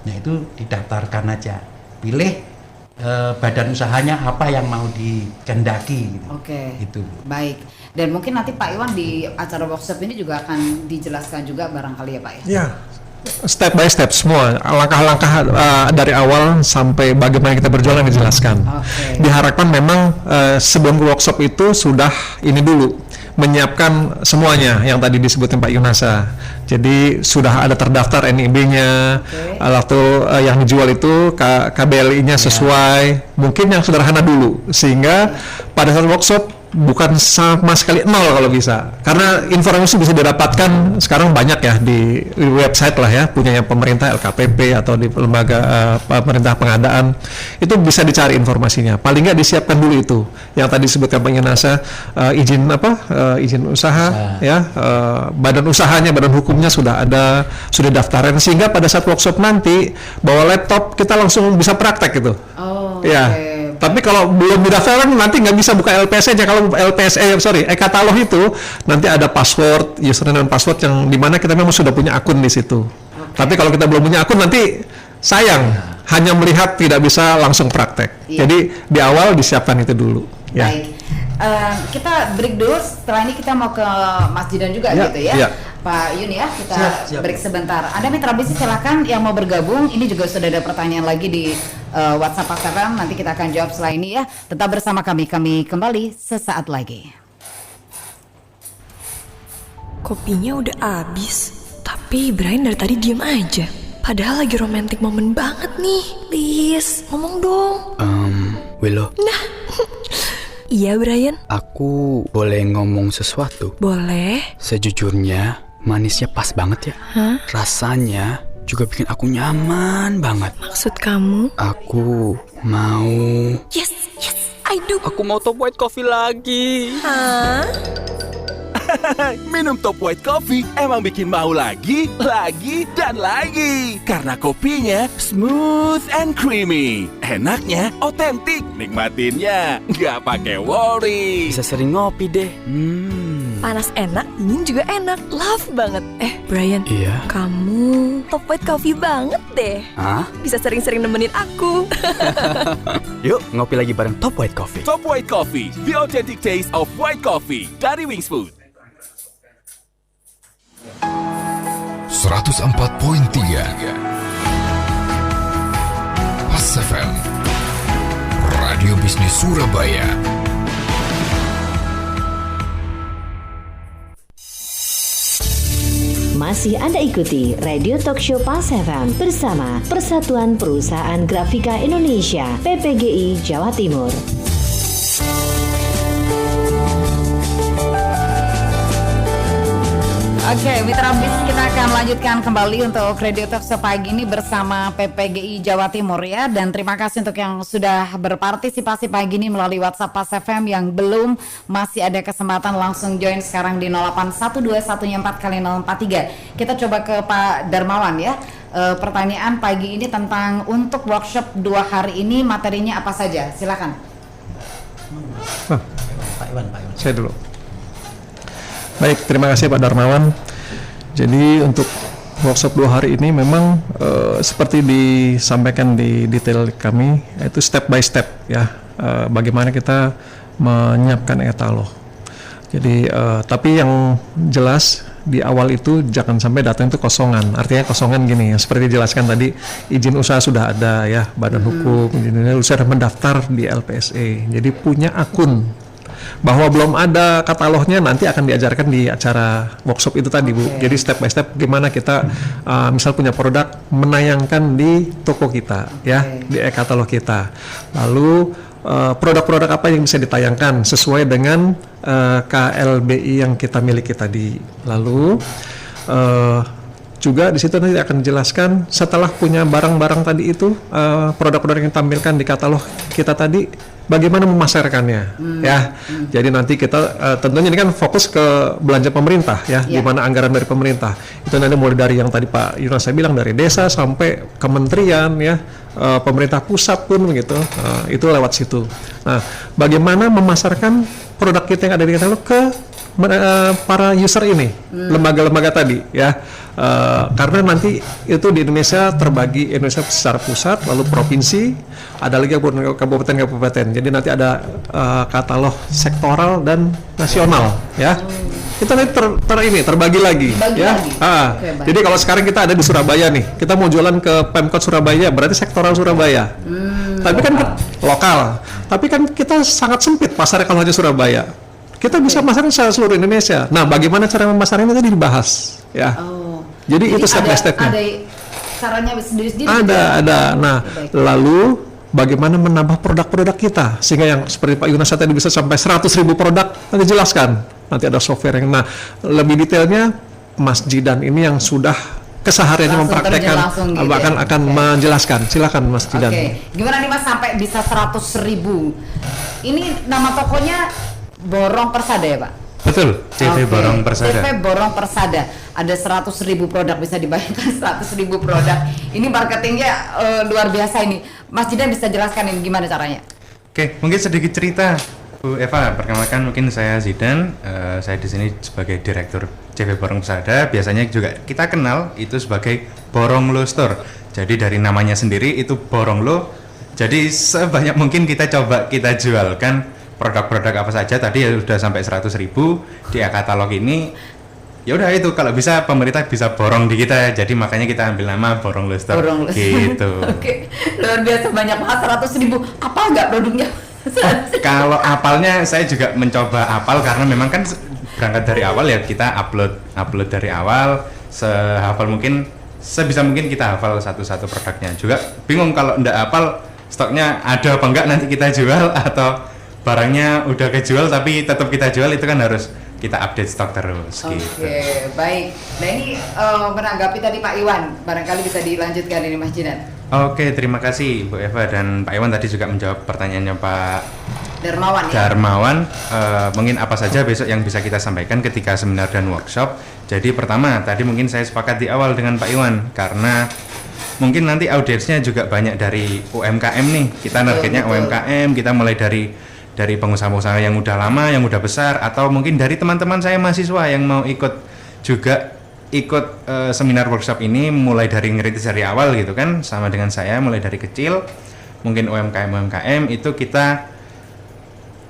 [SPEAKER 4] nah itu didaftarkan aja, pilih badan usahanya apa yang mau dikehendaki gitu.
[SPEAKER 2] Oke.
[SPEAKER 4] Itu.
[SPEAKER 2] Baik. Dan mungkin nanti Pak Iwan di acara workshop ini juga akan dijelaskan juga barangkali ya Pak ya.
[SPEAKER 3] Ya, step by step semua langkah-langkah dari awal sampai bagaimana kita berjualan dijelaskan.
[SPEAKER 2] Oke.
[SPEAKER 3] Diharapkan memang sebelum workshop itu sudah ini dulu menyiapkan semuanya yang tadi disebutin Pak Yunasa. Jadi sudah ada terdaftar NIB-nya, lalu yang dijual itu KBLI-nya sesuai, mungkin yang sederhana dulu, sehingga pada saat workshop bukan sama sekali nol kalau bisa, karena informasi bisa didapatkan sekarang banyak ya di website lah ya, punyanya pemerintah LKPP atau di lembaga pemerintah pengadaan, itu bisa dicari informasinya. Paling nggak disiapkan dulu itu yang tadi disebutkan Pak Yunasa, izin usaha ya, badan usahanya, badan hukumnya sudah ada, sudah daftaran, sehingga pada saat workshop nanti bawa laptop kita langsung bisa praktek gitu. Ya.
[SPEAKER 2] Oke.
[SPEAKER 3] Tapi kalau belum didaftarkan nanti nggak bisa buka LPS aja. Kalau e-katalog itu nanti ada password, username dan password yang dimana kita memang sudah punya akun di situ. Tapi kalau kita belum punya akun nanti sayang, hanya melihat tidak bisa langsung praktek.
[SPEAKER 2] Iya.
[SPEAKER 3] Jadi di awal disiapkan itu dulu. Ya.
[SPEAKER 2] Baik. Kita break dulu, setelah ini kita mau ke Mas Jidan juga
[SPEAKER 3] Ya,
[SPEAKER 2] gitu ya.
[SPEAKER 3] ya.
[SPEAKER 2] Pak Yun ya, kita
[SPEAKER 4] Siap.
[SPEAKER 2] break sebentar. Anda mitra bisnis silakan yang mau bergabung. Ini juga sudah ada pertanyaan lagi di WhatsApp Pasaran. Nanti kita akan jawab setelah ini ya. Tetap bersama kami kembali sesaat lagi.
[SPEAKER 7] Kopinya udah habis, tapi Brian dari tadi diem aja. Padahal lagi romantic momen banget nih. Please, ngomong dong.
[SPEAKER 8] Willow,
[SPEAKER 7] Iya Brian,
[SPEAKER 8] aku boleh ngomong sesuatu?
[SPEAKER 7] boleh.
[SPEAKER 8] Sejujurnya, manisnya pas banget ya.
[SPEAKER 7] Hah?
[SPEAKER 8] Rasanya juga bikin aku nyaman banget.
[SPEAKER 7] Maksud kamu?
[SPEAKER 8] Aku mau...
[SPEAKER 7] Yes, I do.
[SPEAKER 8] Aku mau top white coffee lagi.
[SPEAKER 7] Hah?
[SPEAKER 9] Minum Top White Coffee emang bikin mau lagi, dan lagi. Karena kopinya smooth and creamy. Enaknya otentik, nikmatinnya nggak pakai worry.
[SPEAKER 8] Bisa sering ngopi deh.
[SPEAKER 7] Panas enak, dingin juga enak. Love banget. Brian,
[SPEAKER 8] Iya.
[SPEAKER 7] kamu top white coffee banget deh.
[SPEAKER 8] Hah?
[SPEAKER 7] Bisa sering-sering nemenin aku.
[SPEAKER 8] Yuk ngopi lagi bareng Top White Coffee.
[SPEAKER 9] Top White Coffee, the authentic taste of white coffee dari Wings Food.
[SPEAKER 5] 104.3 Pas FM Radio Bisnis Surabaya.
[SPEAKER 1] Masih Anda ikuti Radio Talkshow Pas FM bersama Persatuan Perusahaan Grafika Indonesia PPGI Jawa Timur.
[SPEAKER 2] Oke, mitra bisnis, kita akan lanjutkan kembali untuk Radio Talkshow pagi ini bersama PPGI Jawa Timur ya. Dan terima kasih untuk yang sudah berpartisipasi pagi ini melalui WhatsApp Pas FM. Yang belum, masih ada kesempatan langsung join sekarang di 081214 Kita coba ke Pak Darmawan ya. Pertanyaan pagi ini tentang untuk workshop 2 hari ini materinya apa saja? Silakan.
[SPEAKER 4] Pak Iwan.
[SPEAKER 3] Saya dulu. Baik, terima kasih Pak Darmawan. Jadi untuk workshop 2 hari ini memang seperti disampaikan di detail kami, itu step by step ya, bagaimana kita menyiapkan e-katalog. Jadi tapi yang jelas di awal itu jangan sampai datang itu kosongan. Artinya kosongan gini ya, seperti dijelaskan tadi, izin usaha sudah ada ya, badan hukum, izin sudah mendaftar di LPSE. Jadi punya akun. Bahwa belum ada katalognya nanti akan diajarkan di acara workshop itu tadi Bu. Jadi step by step gimana kita misal punya produk menayangkan di toko kita ya, di e-katalog kita. Lalu produk-produk apa yang bisa ditayangkan sesuai dengan KLBI yang kita miliki tadi. Lalu juga di situ nanti akan dijelaskan setelah punya barang-barang tadi itu, produk-produk yang ditampilkan di katalog kita tadi, bagaimana memasarkannya ya. Jadi nanti kita tentunya ini kan fokus ke belanja pemerintah ya, di mana anggaran dari pemerintah itu nanti mulai dari yang tadi Pak Yunas saya bilang, dari desa sampai kementerian ya, pemerintah pusat pun begitu, itu lewat situ. Nah, bagaimana memasarkan produk kita yang ada di katalog ke para user ini, lembaga-lembaga tadi ya, karena nanti itu di Indonesia terbagi Indonesia secara pusat, lalu provinsi, ada lagi kabupaten-kabupaten. Jadi nanti ada katalog sektoral dan nasional ya. Itu nanti terbagi lagi ya. Jadi kalau sekarang kita ada di Surabaya nih, kita mau jualan ke Pemkot Surabaya, berarti sektoral Surabaya. Tapi kan lokal. Tapi kan kita sangat sempit pasarnya kalau hanya Surabaya. Kita bisa masarkan seluruh Indonesia. Nah, bagaimana cara memasarkannya tadi dibahas ya. Jadi itu step by stepnya.
[SPEAKER 2] Ada caranya sendiri-sendiri.
[SPEAKER 3] Ada. Nah, lalu bagaimana menambah produk-produk kita sehingga yang seperti Pak Yunas tadi bisa sampai 100.000 produk, nanti jelaskan. Nanti ada software yang, nah lebih detailnya Mas Jidan ini yang sudah kesehariannya mempraktekkan gitu akan menjelaskan. Silakan Mas Jidan.
[SPEAKER 2] Gimana nih Mas sampai bisa 100.000? Ini nama tokonya Borong Persada ya Pak?
[SPEAKER 10] Betul, CV Borong Persada.
[SPEAKER 2] CV Borong Persada. Ada 100.000 produk, bisa dibayangkan 100.000 produk. Ini marketingnya luar biasa ini. Mas Jidan bisa jelaskan ini gimana caranya?
[SPEAKER 10] Oke, mungkin sedikit cerita Bu Eva. Perkenalkan, mungkin saya Zidan. Saya di sini sebagai direktur CV Borong Persada. Biasanya juga kita kenal itu sebagai Borong Lo Store. Jadi dari namanya sendiri itu Borong Lo. Jadi sebanyak mungkin kita coba kita jualkan produk-produk apa saja. Tadi ya sudah sampai 100.000 di katalog ini. Ya udah itu, kalau bisa pemerintah bisa borong di kita. Jadi makanya kita ambil nama Borong Lo Store. Borong Lo gitu.
[SPEAKER 2] Oke. Luar biasa banyak banget, 100.000. Apa enggak produknya?
[SPEAKER 10] Kalau apalnya saya juga mencoba apal, karena memang kan berangkat dari awal ya, kita upload dari awal sehafal mungkin, sebisa mungkin kita hafal satu-satu produknya. Juga bingung kalau enggak hafal stoknya ada apa enggak nanti kita jual, atau barangnya udah kejual tapi tetap kita jual, itu kan harus kita update stok terus.
[SPEAKER 2] Oke, baik. Nah ini menanggapi tadi Pak Iwan, barangkali bisa dilanjutkan ini Mas Jidan.
[SPEAKER 10] Oke, terima kasih Bu Eva dan Pak Iwan tadi juga menjawab pertanyaannya Pak Darmawan. Mungkin apa saja besok yang bisa kita sampaikan ketika seminar dan workshop. Jadi pertama, tadi mungkin saya sepakat di awal dengan Pak Iwan, karena mungkin nanti audiensnya juga banyak dari UMKM nih. Kita targetnya UMKM, kita mulai dari pengusaha-pengusaha yang udah lama, yang udah besar, atau mungkin dari teman-teman saya mahasiswa yang mau ikut seminar workshop ini, mulai dari ngerintis dari awal gitu kan, sama dengan saya mulai dari kecil. Mungkin UMKM itu kita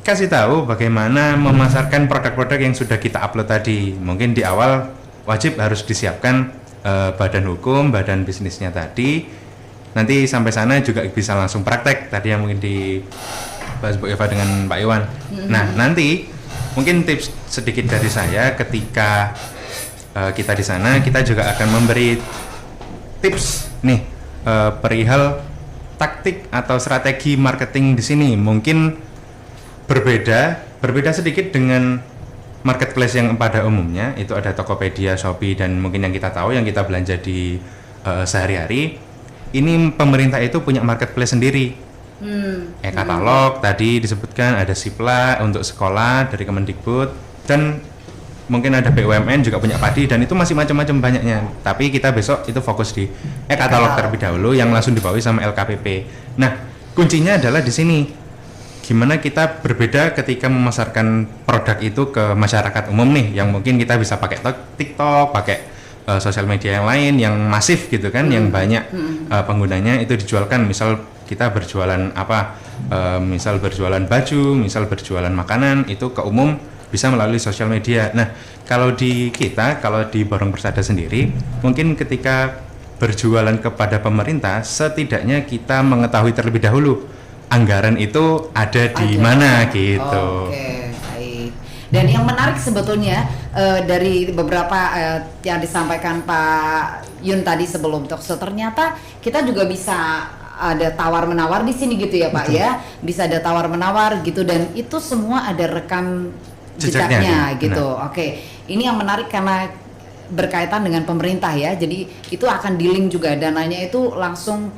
[SPEAKER 10] kasih tahu bagaimana memasarkan produk-produk yang sudah kita upload tadi. Mungkin di awal wajib harus disiapkan badan hukum, badan bisnisnya tadi. Nanti sampai sana juga bisa langsung praktek tadi yang mungkin bahas Bu Eva dengan Pak Iwan. Nah, nanti mungkin tips sedikit dari saya ketika kita di sana, kita juga akan memberi tips nih perihal taktik atau strategi marketing di sini. Mungkin berbeda sedikit dengan marketplace yang pada umumnya. Itu ada Tokopedia, Shopee, dan mungkin yang kita tahu, yang kita belanja di sehari-hari. Ini pemerintah itu punya marketplace sendiri. E-katalog tadi disebutkan, ada Sipla untuk sekolah dari Kemendikbud, dan mungkin ada BUMN juga punya padi, dan itu masih macam-macam banyaknya. Tapi kita besok itu fokus di e-katalog terlebih dahulu yang langsung dibawahi sama LKPP. Nah, kuncinya adalah di sini. Gimana kita berbeda ketika memasarkan produk itu ke masyarakat umum nih, yang mungkin kita bisa pakai TikTok, pakai sosial media yang lain yang masif gitu kan, yang banyak penggunanya, itu dijualkan. Misal kita berjualan apa, misal berjualan baju, misal berjualan makanan, itu ke umum bisa melalui sosial media. Nah, kalau di Borong Persada sendiri, mungkin ketika berjualan kepada pemerintah, setidaknya kita mengetahui terlebih dahulu anggaran itu ada di mana gitu.
[SPEAKER 2] Oke, baik. Dan yang menarik sebetulnya dari beberapa yang disampaikan Pak Yun tadi sebelum talkshow, ternyata kita juga bisa ada tawar-menawar di sini gitu ya Pak. Betul. Ya, bisa ada tawar-menawar gitu, dan itu semua ada rekam jejaknya gitu. Nah. Oke, ini yang menarik karena berkaitan dengan pemerintah ya, jadi itu akan di-link juga, dananya itu langsung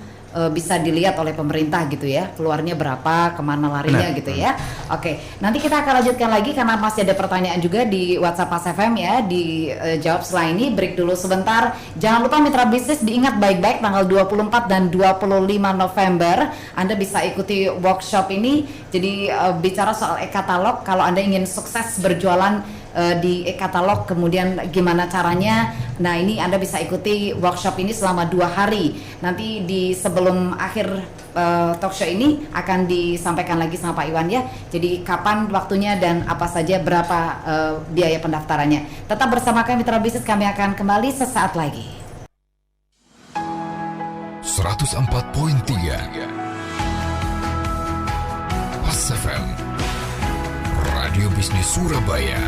[SPEAKER 2] bisa dilihat oleh pemerintah gitu ya, keluarnya berapa, kemana larinya gitu ya. Oke, nanti kita akan lanjutkan lagi karena masih ada pertanyaan juga di WhatsApp Pas FM ya, dijawab setelah ini. Break dulu sebentar. Jangan lupa mitra bisnis diingat baik-baik, tanggal 24 dan 25 November Anda bisa ikuti workshop ini. Jadi bicara soal e-katalog, kalau Anda ingin sukses berjualan di e-katalog, kemudian gimana caranya. Nah, ini Anda bisa ikuti workshop ini selama 2 hari. Nanti di sebelum akhir talk show ini akan disampaikan lagi sama Pak Iwan ya. Jadi kapan waktunya dan apa saja, berapa biaya pendaftarannya. Tetap bersama kami Mitra Bisnis, kami akan kembali sesaat lagi.
[SPEAKER 5] 104.3 Pas FM, Radio Bisnis Surabaya.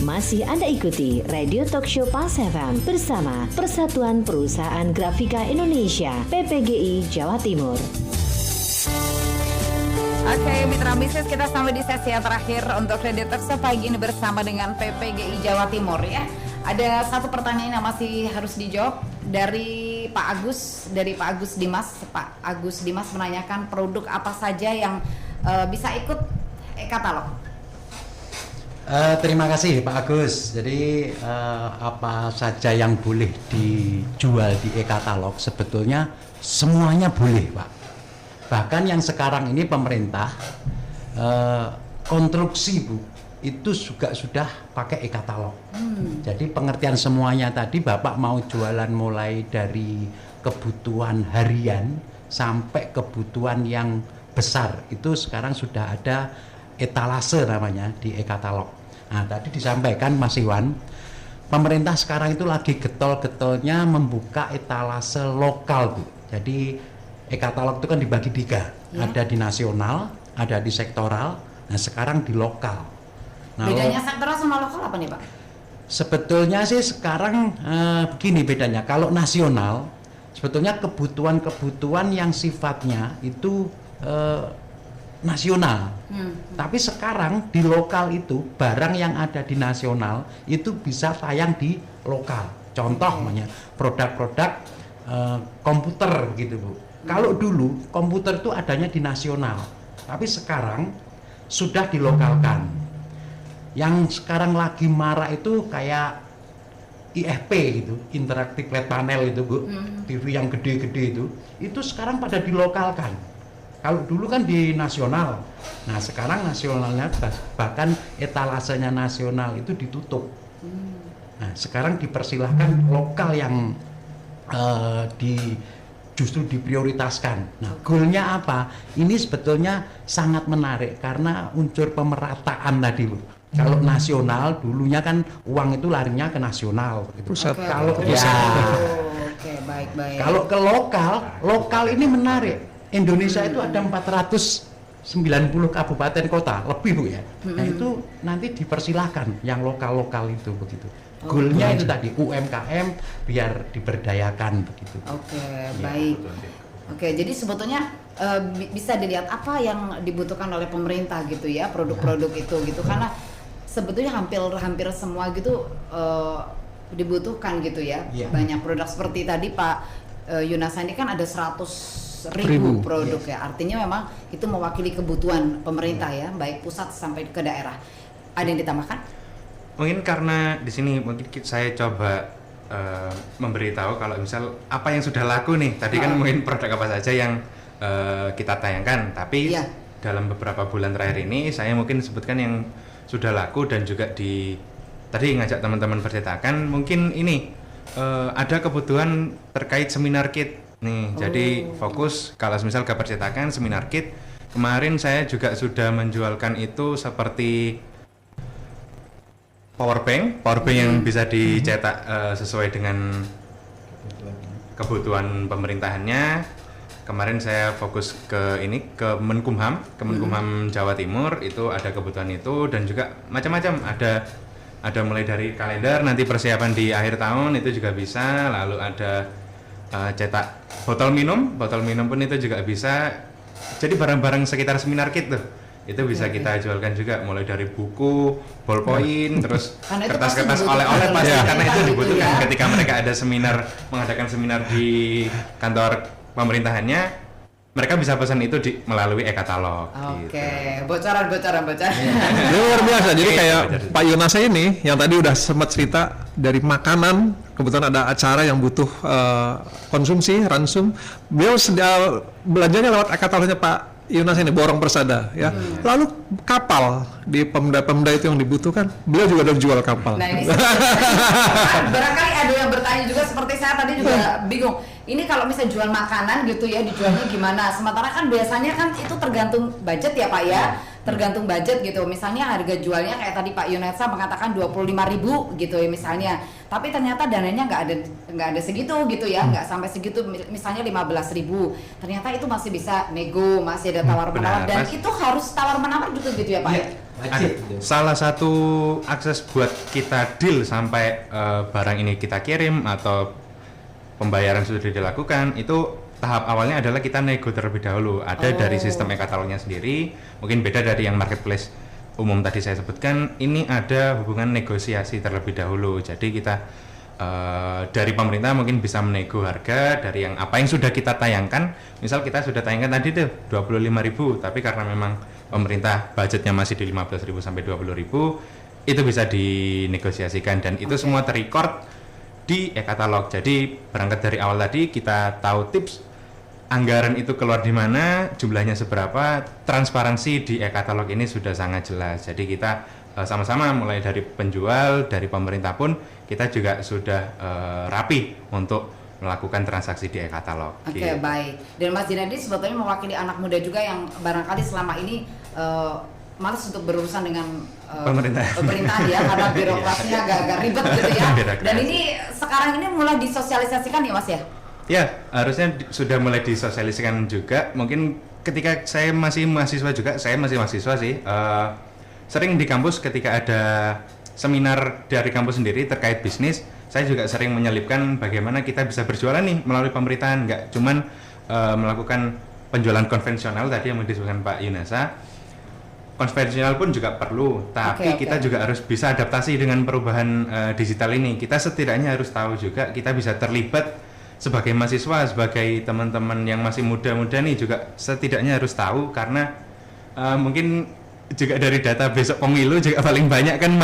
[SPEAKER 1] Masih Anda ikuti Radio Talk Show Pas FM bersama Persatuan Perusahaan Grafika Indonesia (PPGI) Jawa Timur.
[SPEAKER 2] Oke, mitra bisnis, kita sampai di sesi yang terakhir untuk Radio Talk Show pagi ini bersama dengan PPGI Jawa Timur ya. Ada satu pertanyaan yang masih harus dijawab dari Pak Agus, Dimas. Pak Agus Dimas menanyakan produk apa saja yang bisa ikut e-katalog.
[SPEAKER 4] Terima kasih Pak Agus. Jadi apa saja yang boleh dijual di e-katalog, sebetulnya semuanya boleh Pak. Bahkan yang sekarang ini pemerintah konstruksi Bu, itu juga sudah pakai e-katalog. Jadi pengertian semuanya tadi, Bapak mau jualan mulai dari kebutuhan harian sampai kebutuhan yang besar, itu sekarang sudah ada etalase namanya di e-katalog. Nah, tadi disampaikan Mas Iwan, pemerintah sekarang itu lagi getol-getolnya membuka etalase lokal Bu. Jadi e-katalog itu kan dibagi 3, ada di nasional, ada di sektoral, nah sekarang di lokal. Nah,
[SPEAKER 2] bedanya sektoral sama lokal apa nih Pak?
[SPEAKER 4] Sebetulnya sih sekarang begini bedanya. Kalau nasional, sebetulnya kebutuhan-kebutuhan yang sifatnya itu nasional. Tapi sekarang di lokal itu barang yang ada di nasional itu bisa tayang di lokal. Contoh namanya produk-produk komputer gitu Bu. Kalau dulu komputer itu adanya di nasional, tapi sekarang sudah dilokalkan. Yang sekarang lagi marak itu kayak IFP gitu, interactive flat panel itu Bu, TV yang gede-gede itu sekarang pada dilokalkan. Kalau dulu kan di nasional, nah sekarang nasionalnya bahkan etalasenya nasional itu ditutup. Nah sekarang dipersilahkan lokal yang justru diprioritaskan. Nah goalnya apa? Ini sebetulnya sangat menarik karena unsur pemerataan tadi Bu. Kalau nasional dulunya kan uang itu larinya ke nasional gitu. Kalau baik. Kalau ke lokal ini menarik. Indonesia itu ada 490 kabupaten kota lebih Bu ya. Nah itu nanti dipersilahkan yang lokal-lokal itu begitu. Goalnya itu tadi UMKM biar diberdayakan begitu.
[SPEAKER 2] Baik. Oke, jadi sebetulnya bisa dilihat apa yang dibutuhkan oleh pemerintah gitu ya, produk-produk itu gitu, karena sebetulnya hampir semua gitu dibutuhkan gitu ya. Banyak produk seperti tadi Pak Yunasani kan ada 100.000 produk ya. Artinya memang itu mewakili kebutuhan pemerintah ya, baik pusat sampai ke daerah. Ada yang ditambahkan?
[SPEAKER 10] Mungkin karena di sini mungkin saya coba memberitahu kalau misal apa yang sudah laku nih. Tadi kan mungkin produk apa saja yang kita tayangkan, tapi dalam beberapa bulan terakhir ini saya mungkin sebutkan yang sudah laku dan juga tadi ngajak teman-teman bercetakan. Mungkin ini ada kebutuhan terkait seminar kit Nih, jadi fokus kalau misal ke percetakan, seminar kit. Kemarin saya juga sudah menjualkan itu seperti power bank yang bisa dicetak sesuai dengan kebutuhan pemerintahannya. Kemarin saya fokus ke Kemenkumham Jawa Timur, itu ada kebutuhan itu, dan juga macam-macam, ada mulai dari kalender nanti persiapan di akhir tahun itu juga bisa, lalu ada cetak botol minum pun itu juga bisa. Jadi barang-barang sekitar seminar kit tuh itu bisa kita jualkan juga, mulai dari buku, ballpoint, terus kertas-kertas oleh-oleh pasti karena itu dibutuhkan ketika mereka ada mengadakan seminar di kantor pemerintahannya. Mereka bisa pesan itu melalui e-katalog.
[SPEAKER 2] Oke, bocoran.
[SPEAKER 3] Luar biasa. Jadi kayak Pak Yunasa ini yang tadi udah sempat cerita dari makanan, kebetulan ada acara yang butuh konsumsi, ransum. Beliau belanjanya lewat e-katalognya Pak Yunasa ini, Borong Persada ya. Lalu kapal di Pemda itu yang dibutuhkan, beliau juga udah jual kapal.
[SPEAKER 2] Nah ini barangkali ada yang bertanya juga seperti saya tadi juga bingung. Ini kalau misalnya jual makanan gitu ya, dijualnya gimana? Sementara kan biasanya kan itu tergantung budget ya Pak ya, tergantung budget gitu. Misalnya harga jualnya kayak tadi Pak Yunasa mengatakan 25.000 gitu ya misalnya. Tapi ternyata dananya nggak ada segitu gitu ya, nggak sampai segitu. Misalnya 15.000. Ternyata itu masih bisa nego, masih ada tawar-menawar, dan itu harus tawar-menawar juga gitu ya Pak ya?
[SPEAKER 10] Ada. Salah satu akses buat kita deal sampai barang ini kita kirim atau pembayaran sudah dilakukan, itu tahap awalnya adalah kita nego terlebih dahulu. Ada dari sistem e-katalognya sendiri, mungkin beda dari yang marketplace umum tadi saya sebutkan. Ini ada hubungan negosiasi terlebih dahulu. Jadi kita dari pemerintah mungkin bisa menego harga dari yang apa yang sudah kita tayangkan. Misal kita sudah tayangkan tadi tuh 25.000, tapi karena memang pemerintah budgetnya masih di 15.000 sampai 20.000, itu bisa dinegosiasikan, dan itu semua terrecord di e-katalog. Jadi berangkat dari awal tadi kita tahu tips anggaran itu keluar di mana, jumlahnya seberapa, transparansi di e-katalog ini sudah sangat jelas. Jadi kita sama-sama mulai dari penjual, dari pemerintah pun kita juga sudah rapi untuk melakukan transaksi di e-katalog.
[SPEAKER 2] Oke, baik. Dan Mas Dinadi sebetulnya mewakili anak muda juga yang barangkali selama ini malas untuk berurusan dengan pemerintah ya, karena birokrasinya agak ribet gitu ya. Dan ini sekarang ini mulai disosialisasikan ya Mas ya?
[SPEAKER 10] Ya, harusnya sudah mulai disosialisasikan juga. Mungkin ketika saya masih mahasiswa juga, sih, sering di kampus ketika ada seminar dari kampus sendiri terkait bisnis, saya juga sering menyelipkan bagaimana kita bisa berjualan nih melalui pemerintahan, nggak cuman melakukan penjualan konvensional tadi yang disebutkan Pak Yunasa. Konvensional pun juga perlu, tapi kita juga harus bisa adaptasi dengan perubahan digital ini. Kita setidaknya harus tahu juga, kita bisa terlibat sebagai mahasiswa, sebagai teman-teman yang masih muda-muda nih juga setidaknya harus tahu, karena mungkin juga dari data besok pemilu juga paling banyak kan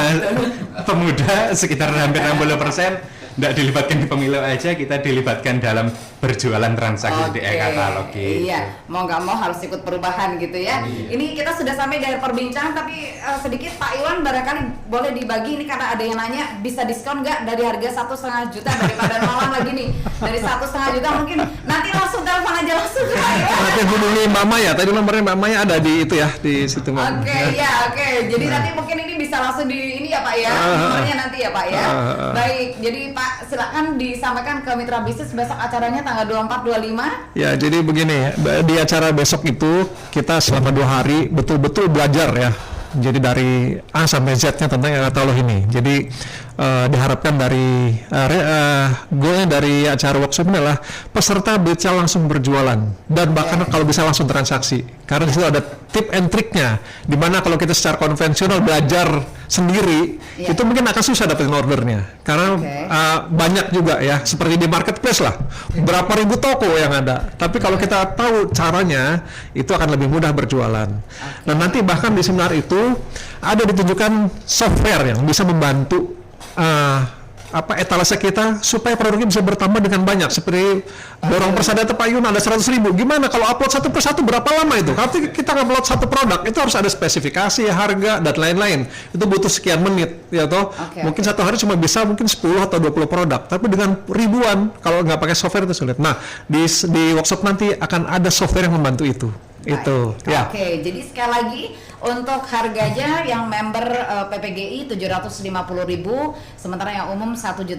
[SPEAKER 10] pemuda sekitar hampir 60%. Nggak dilibatkan di pemilu aja, kita dilibatkan dalam berjualan transaksi di e-katalog gitu.
[SPEAKER 2] Iya, mau nggak mau harus ikut perubahan gitu ya. Ini kita sudah sampai dari perbincangan, tapi sedikit Pak Iwan barangkali boleh dibagi ini karena ada yang nanya, bisa diskon nggak dari harga 1,5 juta daripada malam lagi nih, dari 1,5 juta mungkin nanti langsung telepon aja langsung ke Pak Iwan.
[SPEAKER 3] Nanti hubungi Mama ya, tadi nomornya Mama ya ada di itu ya, di situ Mama.
[SPEAKER 2] Oke. Jadi nanti mungkin ini bisa langsung di ini ya Pak ya, nomornya nanti ya Pak ya. Baik, jadi Pak silakan disampaikan ke mitra bisnis besok acaranya tanggal 24-25.
[SPEAKER 3] Ya, jadi begini, di acara besok itu kita selama 2 hari betul-betul belajar ya. Jadi dari A sampai Z-nya tentang e-katalog ini. Jadi diharapkan dari goalnya dari acara workshop ini adalah peserta bisa langsung berjualan dan bahkan kalau bisa langsung transaksi. Karena di situ ada tip and triknya. Dimana kalau kita secara konvensional belajar sendiri, itu mungkin akan susah dapetin ordernya. Karena banyak juga ya, seperti di marketplace lah, berapa ribu toko yang ada. Tapi kalau kita tahu caranya, itu akan lebih mudah berjualan. Nah nanti bahkan di seminar itu ada ditunjukkan software yang bisa membantu etalase kita supaya produknya bisa bertambah dengan banyak. Seperti borong persada itu Pak Yun ada 100.000. Gimana kalau upload satu persatu berapa lama itu? Kalau kita upload satu produk itu harus ada spesifikasi, harga dan lain-lain. Itu butuh sekian menit, ya toh. Mungkin satu hari cuma bisa mungkin 10 atau 20 produk, tapi dengan ribuan kalau nggak pakai software itu sulit. Nah, di workshop nanti akan ada software yang membantu itu. Itu ya.
[SPEAKER 2] Oke, jadi sekali lagi untuk harganya yang member PPGI 750.000, sementara yang umum 1.500.000.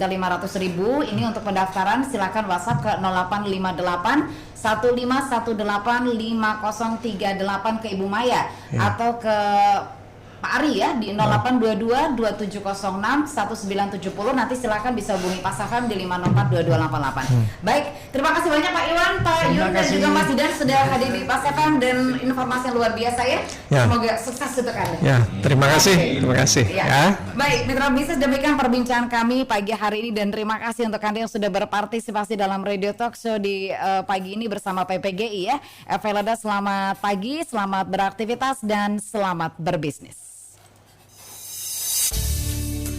[SPEAKER 2] Ini untuk pendaftaran silakan WhatsApp ke 0858 15185038 ke Ibu Maya atau ke Pak Ari ya di 0822 2706 1970. Nanti silakan bisa hubungi Pak Safam di 504 2288. Baik, terima kasih banyak Pak Iwan, Pak Yun dan juga Mas Didan sudah hadir di Pak Safam dan informasi yang luar biasa ya. Semoga sukses untuk Anda.
[SPEAKER 3] Ya, terima kasih. Terima kasih ya.
[SPEAKER 2] Baik, mitra bisnis, demikian perbincangan kami pagi hari ini dan terima kasih untuk Anda yang sudah berpartisipasi dalam Radio Talk Show di pagi ini bersama PPGI ya. Evelada, selamat pagi, selamat beraktivitas dan selamat berbisnis.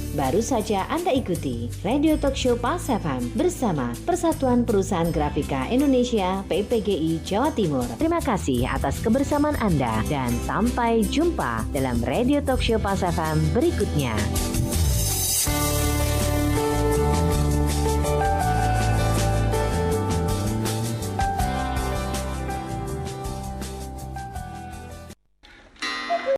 [SPEAKER 1] Baru saja Anda ikuti Radio Talk Show Pas FM bersama Persatuan Perusahaan Grafika Indonesia PPGI Jawa Timur. Terima kasih atas kebersamaan Anda dan sampai jumpa dalam Radio Talk Show Pas FM berikutnya.